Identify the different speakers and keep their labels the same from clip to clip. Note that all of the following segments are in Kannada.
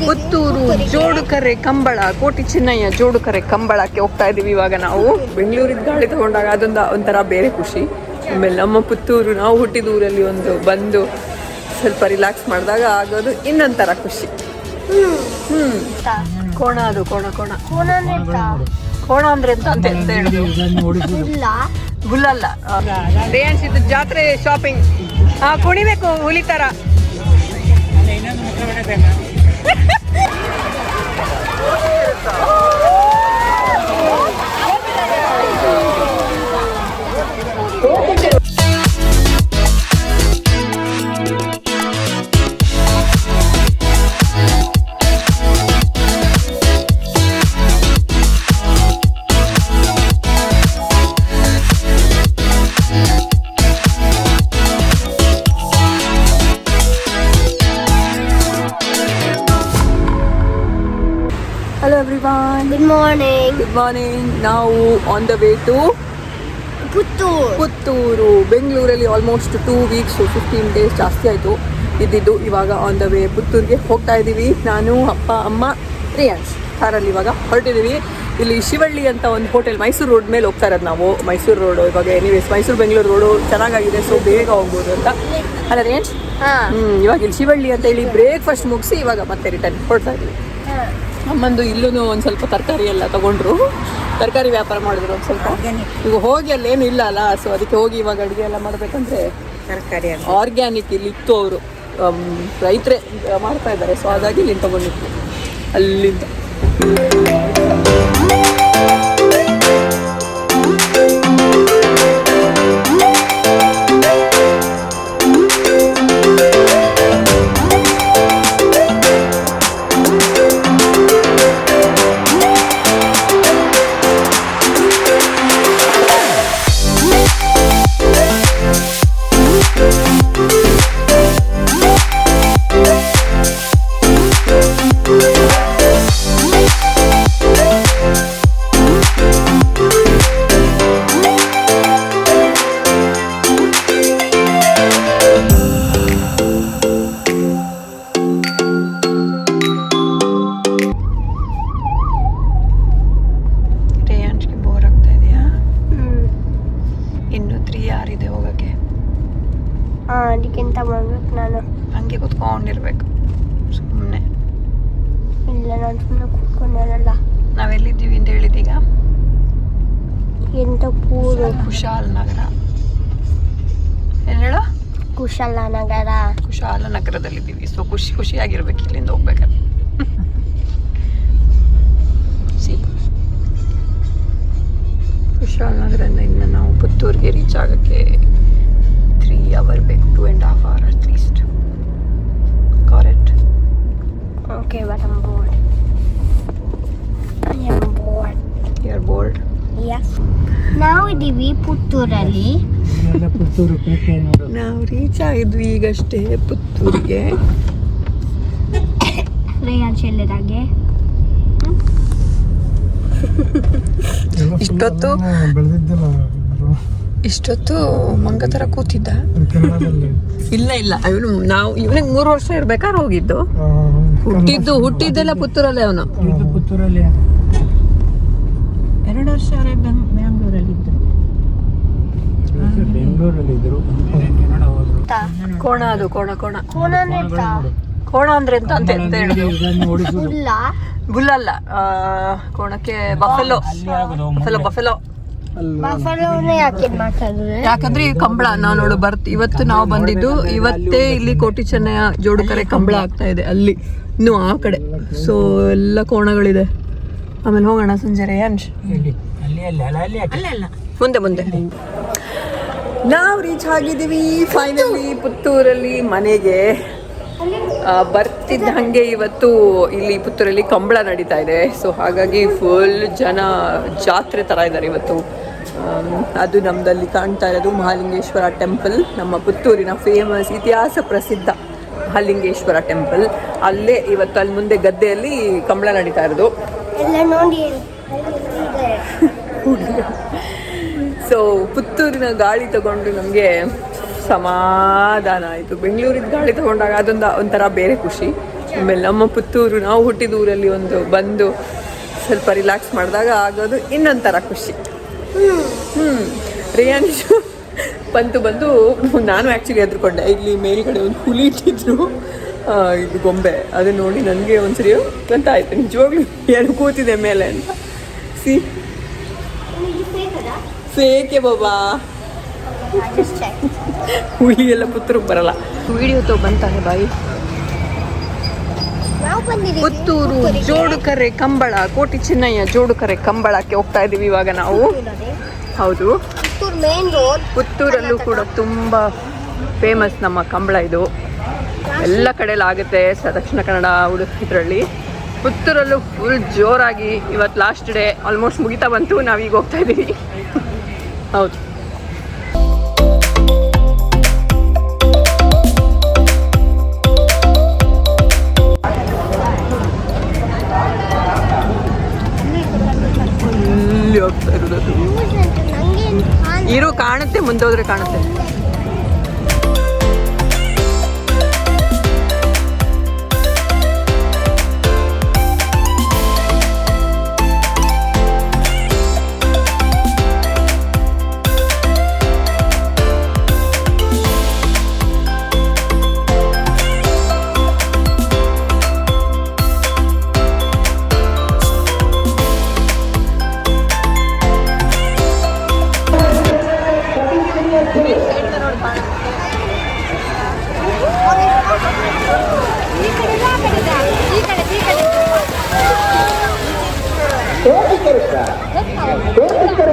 Speaker 1: ಪುತ್ತೂರು ಜೋಡುಕರೆ ಕಂಬಳ ಕೋಟಿ ಚಿನ್ನಯ್ಯ ಜೋಡುಕರೆ ಕಂಬಳಕ್ಕೆ ಹೋಗ್ತಾ ಇದೀವಿ ಇವಾಗ ನಾವು. ಬೆಂಗಳೂರಿನ ಗಾಳಿ ತಗೊಂಡಾಗ ಅದೊಂದು ಒಂಥರ ಬೇರೆ ಖುಷಿ. ಆಮೇಲೆ ನಮ್ಮ ಪುತ್ತೂರು ನಾವು ಹುಟ್ಟಿದ ಊರಲ್ಲಿ ಒಂದು ಬಂದು ಸ್ವಲ್ಪ ರಿಲ್ಯಾಕ್ಸ್ ಮಾಡಿದಾಗ ಆಗೋದು ಇನ್ನೊಂಥರ ಖುಷಿ. ಕೋಣ ಅದು ಕೋಣ ಕೋಣ ಕೋಣ ಅಂದ್ರೆ ಎಂತ ಅಂತ ಹೇಳಿ ಗುಲ್ಲಲ್ಲ. ರೇಯನ್ಸ್ ಇದು ಜಾತ್ರೆ ಶಾಪಿಂಗ್ ಕುಣಿಬೇಕು ಹುಲಿ ತರ. Hello everyone.
Speaker 2: Good morning.
Speaker 1: Good morning. ನಾವು on the way to Puttur. ಬೆಂಗಳೂರಲ್ಲಿ ಆಲ್ಮೋಸ್ಟ್ 2 weeks 15 days ಜಾಸ್ತಿ ಆಯಿತು ಇದ್ದಿದ್ದು. ಇವಾಗ ಆನ್ ದ ವೇ ಪುತ್ತೂರಿಗೆ ಹೋಗ್ತಾ ಇದ್ದೀವಿ. ನಾನು ಅಪ್ಪ ಅಮ್ಮ ರೇಯನ್ಸ್ ಕಾರಲ್ಲಿ ಇವಾಗ ಹೊರಟಿದ್ದೀವಿ. ಇಲ್ಲಿ ಶಿವಳ್ಳಿ ಅಂತ ಒಂದು ಹೋಟೆಲ್ ಮೈಸೂರು ರೋಡ್ ಮೇಲೆ ಹೋಗ್ತಾ ಇರೋದು ನಾವು. ಮೈಸೂರು ರೋಡು ಇವಾಗ ಎನಿವೇಸ್ ಮೈಸೂರು ಬೆಂಗಳೂರು ರೋಡು ಚೆನ್ನಾಗಾಗಿದೆ, ಸೊ ಬೇಗ ಹೋಗ್ಬೋದು ಅಂತ ಅಲ್ಲ ರೇಯನ್ಸ್. ಇವಾಗ ಇಲ್ಲಿ ಶಿವಳ್ಳಿ ಅಂತ ಹೇಳಿ ಬ್ರೇಕ್ಫಾಸ್ಟ್ ಮುಗಿಸಿ ಇವಾಗ ಮತ್ತೆ ರಿಟರ್ನ್ ಹೊರಡ್ತಾ ಇದ್ದೀವಿ. ಅಮ್ಮಂದು ಇಲ್ಲೂ ಒಂದು ಸ್ವಲ್ಪ ತರಕಾರಿ ಎಲ್ಲ ತೊಗೊಂಡ್ರು, ತರಕಾರಿ ವ್ಯಾಪಾರ ಮಾಡಿದ್ರು ಒಂದು ಸ್ವಲ್ಪ. ಈಗ ಹೋಗಿ ಅಲ್ಲೇನು ಇಲ್ಲ ಅಲ್ಲ, ಸೊ ಅದಕ್ಕೆ ಹೋಗಿ ಇವಾಗ ಅಡುಗೆ ಎಲ್ಲ ಮಾಡಬೇಕಂದ್ರೆ ತರಕಾರಿ ಆರ್ಗ್ಯಾನಿಕ್ ಇಲ್ಲಿ ಇತ್ತು, ಅವರು ರೈತರೇ ಮಾಡ್ತಾ ಇದ್ದಾರೆ. ಸೊ ಹಾಗಾಗಿ ಇಲ್ಲಿ ತೊಗೊಂಡಿತ್ತು ಅಲ್ಲಿಂದ.
Speaker 2: ಅದಕ್ಕಿಂತ ಮಾಡ್ಬೇಕು, ನಾನು
Speaker 1: ಹಂಗೆ ಕೂತ್ಕೊಂಡಿರ್ಬೇಕು ಸುಮ್ಮನೆ.
Speaker 2: ಇಲ್ಲ ನಾನು ಸುಮ್ಮನೆ ಕೂತ್ಕೊಂಡಿರಲ್ಲ.
Speaker 1: ನಾವೆಲ್ಲಿದ್ದೀವಿ ಅಂತ ಹೇಳಿದೀಗ
Speaker 2: ಎಂತ ಪೂರು
Speaker 1: ಕುಶಾಲನಗರ. ಏನು ಹೇಳೋ? ಕುಶಾಲನಗರದಲ್ಲಿದ್ದೀವಿ. ಸೊ ಖುಷಿಯಾಗಿರ್ಬೇಕು ಇಲ್ಲಿಂದ ಹೋಗ್ಬೇಕಾದ್ರೆ. ಕುಶಾಲನಗರದಿಂದ ಇನ್ನು ನಾವು ಪುತ್ತೂರಿಗೆ ರೀಚ್ ಆಗೋಕ್ಕೆ 3 hours ಬೇಕು, 2.5 hours at least. Correct?
Speaker 2: Okay, but I'm bored. I am bored.
Speaker 1: You're bored?
Speaker 2: Yes. ನಾವು ಇದ್ದೀವಿ ಪುತ್ತೂರಲ್ಲಿ.
Speaker 1: ನಾವು ರೀಚ್ ಆಗಿದ್ವಿ ಈಗಷ್ಟೇ ಪುತ್ತೂರಿಗೆ.
Speaker 2: ರೇಯನ್ಸ್ ಎಲ್ಲಿದಾಗೆ
Speaker 1: ಇಷ್ಟೊತ್ತು ಮಂಗ ಥರ ಕೂತಿದ್ದ. ಇಲ್ಲ ಅವನು ನಾವು ಇವನಿಗೆ 3 ವರ್ಷ ಇರ್ಬೇಕಾದ್ರೆ ಹೋಗಿದ್ದು. ಹುಟ್ಟಿದ್ದೆಲ್ಲ ಪುತ್ತೂರಲ್ಲೇ. ಅವನು
Speaker 3: ಪುತ್ತೂರಲ್ಲಿ 2 ವರ್ಷ ಬೆಂಗಳೂರಲ್ಲಿದ್ದರು.
Speaker 1: ಕೋಣ ಅದು ಕೋಣ ಕೋಣ
Speaker 2: ಕೋಣ
Speaker 1: ಕೋಣ ಅಂದ್ರೆ ಎಂತ ಅಂತ ಹೇಳಿ ಬುಲ್ಲಲ್ಲ. ಕೋಣಕ್ಕೆ ಬಫೆಲೋ ಯಾಕಂದ್ರೆ ಈ ಕಂಬಳ ನಾವು ನೋಡು ಇವತ್ತು ನಾವು ಬಂದಿದ್ದು ಇವತ್ತೇ ಇಲ್ಲಿ ಕೋಟಿ ಚೆನ್ನಯ್ಯ ಜೋಡುಕರೆ ಕಂಬಳ ಆಗ್ತಾ ಇದೆ ಅಲ್ಲಿ ಇನ್ನು ಆ ಕಡೆ. ಸೊ ಎಲ್ಲ ಕೋಣಗಳಿದೆ. ಆಮೇಲೆ ಹೋಗೋಣ ಸಂಜೆ ರೇಯನ್ಸ್. ಮುಂದೆ ನಾವು ರೀಚ್ ಆಗಿದ್ದೀವಿ ಫೈನಲಿ ಪುತ್ತೂರಲ್ಲಿ ಮನೆಗೆ. ಬರ್ತಿದ್ದ ಹಾಗೆ ಇವತ್ತು ಇಲ್ಲಿ ಪುತ್ತೂರಲ್ಲಿ ಕಂಬಳ ನಡೀತಾ ಇದೆ. ಸೊ ಹಾಗಾಗಿ ಫುಲ್ ಜನ ಜಾತ್ರೆ ಥರ ಇದ್ದಾರೆ ಇವತ್ತು. ಅದು ನಮ್ಮದಲ್ಲಿ ಕಾಣ್ತಾ ಇರೋದು ಮಹಾಲಿಂಗೇಶ್ವರ ಟೆಂಪಲ್, ನಮ್ಮ ಪುತ್ತೂರಿನ ಫೇಮಸ್ ಇತಿಹಾಸ ಪ್ರಸಿದ್ಧ ಮಹಾಲಿಂಗೇಶ್ವರ ಟೆಂಪಲ್. ಅಲ್ಲೇ ಇವತ್ತು ಅಲ್ಲಿ ಮುಂದೆ ಗದ್ದೆಯಲ್ಲಿ ಕಂಬಳ ನಡೀತಾ ಇರೋದು. ಸೊ ಪುತ್ತೂರಿನ ಗಾಳಿ ತಗೊಂಡು ನಮಗೆ ಸಮಾಧಾನ ಆಯಿತು. ಬೆಂಗಳೂರಿನ ಗಾಳಿ ತಗೊಂಡಾಗ ಅದೊಂದು ಒಂಥರ ಬೇರೆ ಖುಷಿ. ಆಮೇಲೆ ನಮ್ಮ ಪುತ್ತೂರು, ನಾವು ಹುಟ್ಟಿದ ಊರಲ್ಲಿ ಒಂದು ಬಂದು ಸ್ವಲ್ಪ ರಿಲ್ಯಾಕ್ಸ್ ಮಾಡಿದಾಗ ಆಗೋದು ಇನ್ನೊಂಥರ ಖುಷಿ. ರಿಯಾನ್ಶು ಬಂದು ನಾನು ಆ್ಯಕ್ಚುಲಿ ಎದ್ರುಕೊಂಡೆ. ಇಲ್ಲಿ ಮೇಲ್ಗಡೆ ಒಂದು ಹುಲಿ ಇಟ್ಟಿದ್ರು, ಇದು ಗೊಂಬೆ, ಅದು ನೋಡಿ ನನಗೆ ಒಂದ್ಸರಿ ಗೊತ್ತಾಯ್ತು ನಿಜವಾಗ್ಲೂ ಏನು ಕೂತಿದೆ ಮೇಲೆ ಅಂತ. ಸಿ ಫೇಕೆ ಬಾಬಾ, ಹುಲಿ ಎಲ್ಲ ಪುತ್ತೂರಿಗೆ ಬರಲ್ಲ. ವಿಡಿಯೋ ಬಂತಾನೆ ಬಾಯಿ. ಪುತ್ತೂರು ಜೋಡುಕರೆ ಕಂಬಳ, ಕೋಟಿ ಚಿನ್ನಯ್ಯ ಜೋಡುಕರೆ ಕಂಬಳಕ್ಕೆ ಹೋಗ್ತಾ ಇದೀವಿ ಇವಾಗ ನಾವು. ಹೌದು, ಪುತ್ತೂರಲ್ಲೂ ಕೂಡ ತುಂಬ ಫೇಮಸ್ ನಮ್ಮ ಕಂಬಳ. ಇದು ಎಲ್ಲ ಕಡೆಯಲ್ಲಿ ಆಗುತ್ತೆ, ದಕ್ಷಿಣ ಕನ್ನಡ ಇದರಲ್ಲಿ. ಪುತ್ತೂರಲ್ಲೂ ಫುಲ್ ಜೋರಾಗಿ. ಇವತ್ತು ಲಾಸ್ಟ್ ಡೇ, ಆಲ್ಮೋಸ್ಟ್ ಮುಗಿತಾ ಬಂತು, ನಾವೀಗ ಹೋಗ್ತಾ ಇದ್ದೀವಿ. ಹೌದು, ಇಲ್ಲಿ ಹೋಗ್ತಾ ಇರೋದು. ಇರೋ ಕಾಣುತ್ತೆ, ಮುಂದೆ ಹೋದ್ರೆ ಕಾಣುತ್ತೆ.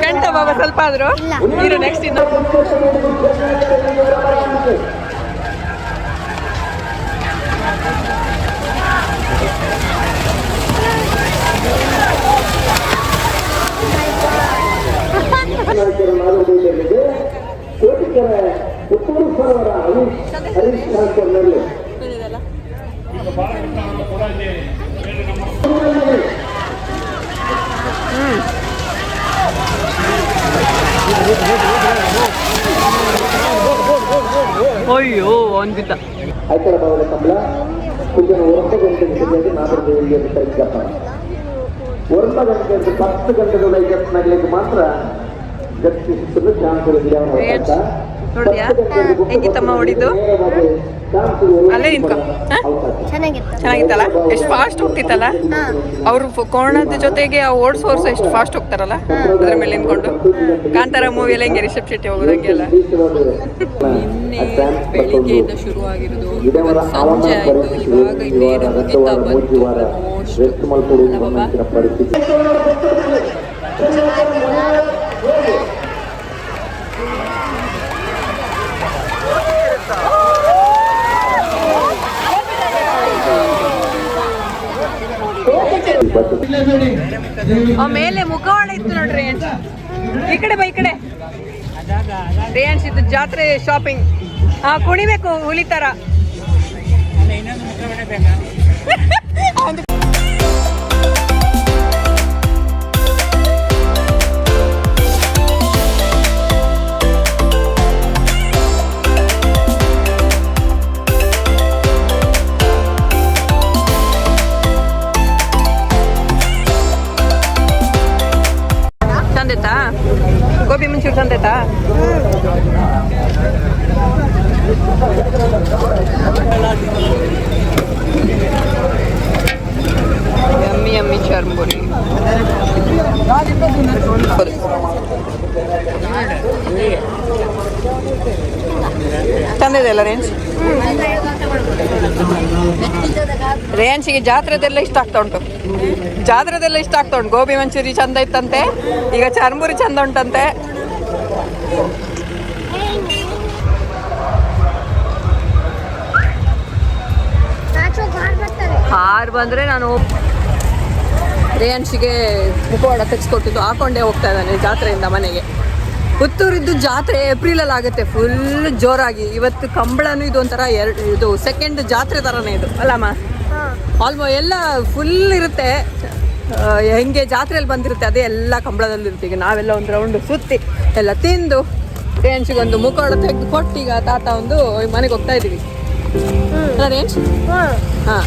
Speaker 1: ಕಂಟ ಬಾಬಾ ಸ್ವಲ್ಪ ಆದ್ರು ಇರು, ನೆಕ್ಸ್ಟ್ ಇನ್ನು ಅಯ್ಯೋ ಅಂದಿದ್ದ.
Speaker 3: ಹೈದರಾಬಾದ್ ಕಂಬಳ కొంచెం ఉరప గంటకి నాగరదేవి ಅಂತ ಕರೀತಾರೆ. ಉರಪ ಗಂಟೆ 10 ಗಂಟೆಗಳ ನಗಲಿಕ್ಕೆ ಮಾತ್ರ ಗಟ್ಟಿಸುತ್ತದೆ ಚಾನ್ಸ್ ಇರೋದಿಲ್ಲ ಅಂತ.
Speaker 1: ನೋಡಿದ್ಯಾ ಹೆಂಗಿತ್ತಮ್ಮ ಹೊಡಿದು? ಅಲ್ಲೇ ನಿಂತ್ಕೊ. ಚೆನ್ನಾಗಿತ್ತಲ್ಲ, ಎಷ್ಟು ಫಾಸ್ಟ್ ಹೋಗ್ತಿತ್ತಲ್ಲ. ಅವರು ಕೋಣದ ಜೊತೆಗೆ ಓಡಿಸೋರ್ಸು ಎಷ್ಟು ಫಾಸ್ಟ್ ಹೋಗ್ತಾರಲ್ಲ ಅದ್ರ ಮೇಲೆ ನಿಂತ್ಕೊಂಡು. ಕಾಂತಾರ ಮೂವಿಯಲ್ಲಿ ಹೆಂಗೆ ರಿಷಬ್ ಶೆಟ್ಟಿ ಹೋಗೋದಂಗೆಲ್ಲ. ನಿನ್ನೆ ಬೆಳಿಗ್ಗೆಯಿಂದ ಶುರು ಆಗಿರೋದು, ಸಂಜೆ ಆಯಿತು, ಇವಾಗ ಇನ್ನೇನು ಮುಗಿತಾ ಬಂತು ಮೇಲೆ ಮುಖವಾಡ ಇತ್ತು ನೋಡ್ರಿ ರೇಯನ್ಸ್. ಈ ಕಡೆ ಬೈ, ಈ ಕಡೆ ರೇಯನ್ಸ್. ಇದು ಜಾತ್ರೆ ಶಾಪಿಂಗ್. ಕುಣಿಬೇಕು ಹುಲಿ ತರ. ಚಂದೈತಾ ಗೋಬಿ ಮಂಚೂರಿ? ಚಂದೈತಾ? Yummy yummy churmuri. ಚಂದಿದೆ ಅಲ್ಲ ರೇಂಜ್? ರೇಂಜಿಗೆ ಜಾತ್ರೆದೆಲ್ಲ ಇಷ್ಟ ಆಗ್ತಾ ಉಂಟು. ಜಾತ್ರೆದೆಲ್ಲ ಇಷ್ಟ ಆಗ್ತಾ ಉಂಟು. ಗೋಬಿ ಮಂಚೂರಿ ಚಂದ ಇತ್ತಂತೆ, ಈಗ ಚರ್ಮುರಿ ಚಂದ ಉಂಟಂತೆ. ಹಾರು ಬಂದರೆ ನಾನು ರೇಯನ್ಶಿಗೆ ಮುಖವಾಡ ತೆಗೆಸ್ಕೊಟ್ಟಿದ್ದು ಹಾಕೊಂಡೇ ಹೋಗ್ತಾ ಇದ್ದಾನೆ ಜಾತ್ರೆಯಿಂದ ಮನೆಗೆ. ಪುತ್ತೂರಿದ್ದು ಜಾತ್ರೆ ಏಪ್ರಿಲಲ್ಲಿ ಆಗುತ್ತೆ ಫುಲ್ ಜೋರಾಗಿ. ಇವತ್ತು ಕಂಬಳನೂ ಇದು ಒಂಥರ ಇದು ಸೆಕೆಂಡ್ ಜಾತ್ರೆ ಥರನೇ ಇದು ಅಲ್ಲಮ್ಮ. ಆಲ್ಮೋಸ್ಟ್ ಎಲ್ಲ ಫುಲ್ ಇರುತ್ತೆ, ಹೆಂಗೆ ಜಾತ್ರೆಯಲ್ಲಿ ಬಂದಿರುತ್ತೆ ಅದೇ ಎಲ್ಲ ಕಂಬಳದಲ್ಲಿ ಇರುತ್ತೆ. ಈಗ ನಾವೆಲ್ಲ ಒಂದು ರೌಂಡ್ ಸುತ್ತಿ ಎಲ್ಲ ತಿಂದು ರೇಯನ್ಶಿಗೊಂದು ಮುಖವಾಡ ತೆಗೆದು ಕೊಟ್ಟು ಈಗ ತಾತ ಒಂದು ಮನೆಗೆ ಹೋಗ್ತಾ ಇದ್ದೀವಿ. ರೇಯನ್ಶ್? ಹಾಂ.